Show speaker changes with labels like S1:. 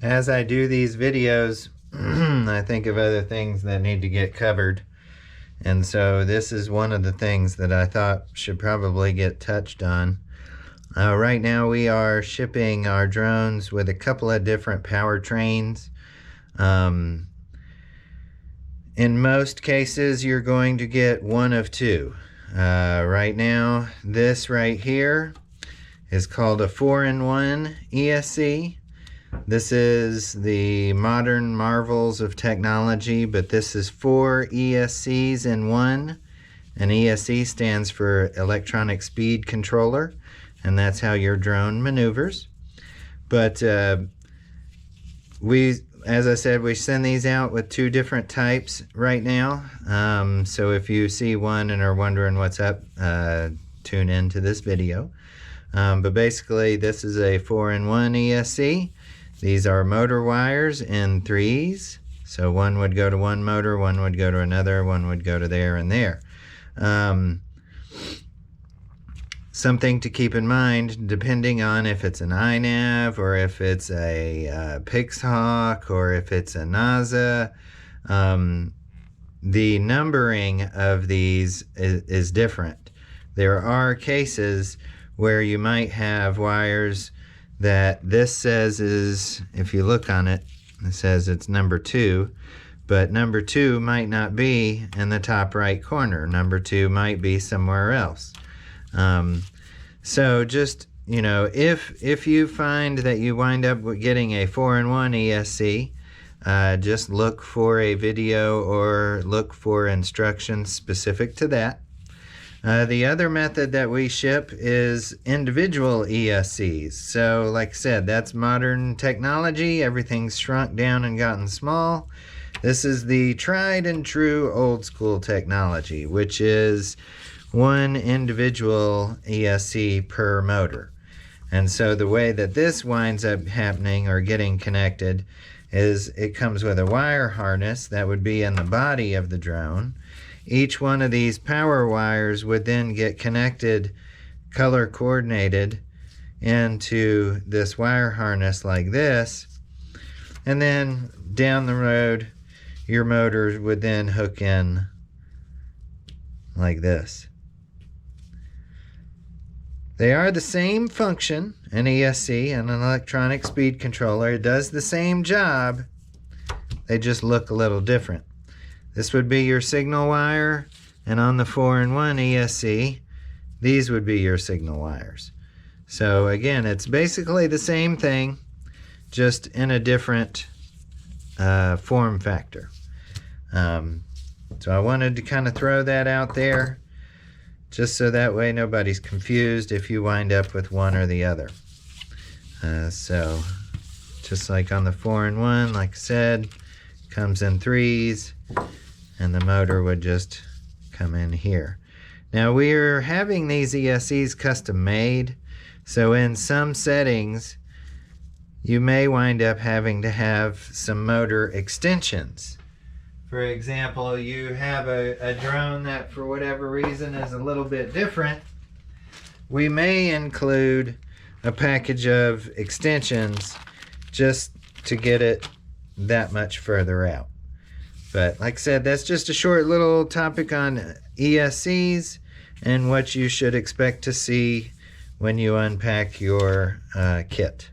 S1: As I do these videos, I think of other things that need to get covered. And so this is one of the things that I thought should probably get touched on. Right now we are shipping our drones with a couple of different powertrains. In most cases, you're going to get one of two. Right now, this right here is called a 4-in-1 ESC. This is the modern marvels of technology, but this is 4 ESCs in one. An ESC stands for electronic speed controller, and that's how your drone maneuvers. But as I said, we send these out with 2 different types right now. So if you see one and are wondering what's up, tune in to this video. But basically, this is a 4-in-1 ESC. These are motor wires in 3s. So one would go to one motor, one would go to another, one would go to there and there. Something to keep in mind, depending on if it's an iNav or if it's a Pixhawk or if it's a NASA, the numbering of these is different. There are cases where you might have wires that this says is, if you look on it, it says it's number 2, but number 2 might not be in the top right corner. Number 2 might be somewhere else. So just, you know, if you find that you wind up getting a 4-in-1 ESC, just look for a video or look for instructions specific to that. The other method that we ship is individual ESCs. So like I said, that's modern technology. Everything's shrunk down and gotten small. This is the tried and true old school technology, which is one individual ESC per motor. And so the way that this winds up happening or getting connected is it comes with a wire harness that would be in the body of the drone. Each one of these power wires would then get connected, color coordinated, into this wire harness like this. And then down the road, your motor would then hook in like this. They are the same function, an ESC and an electronic speed controller. It does the same job, they just look a little different. This would be your signal wire, and on the 4-in-1 ESC, these would be your signal wires. So again, it's basically the same thing, just in a different form factor. So I wanted to kind of throw that out there, just so that way nobody's confused if you wind up with one or the other. So just like on the 4-in-1, like I said, comes in 3s, and the motor would just come in here. Now we're having these ESCs custom made, so in some settings you may wind up having to have some motor extensions. For example, you have a drone that for whatever reason is a little bit different. We may include a package of extensions just to get it that much further out. But like I said, that's just a short little topic on ESCs and what you should expect to see when you unpack your kit.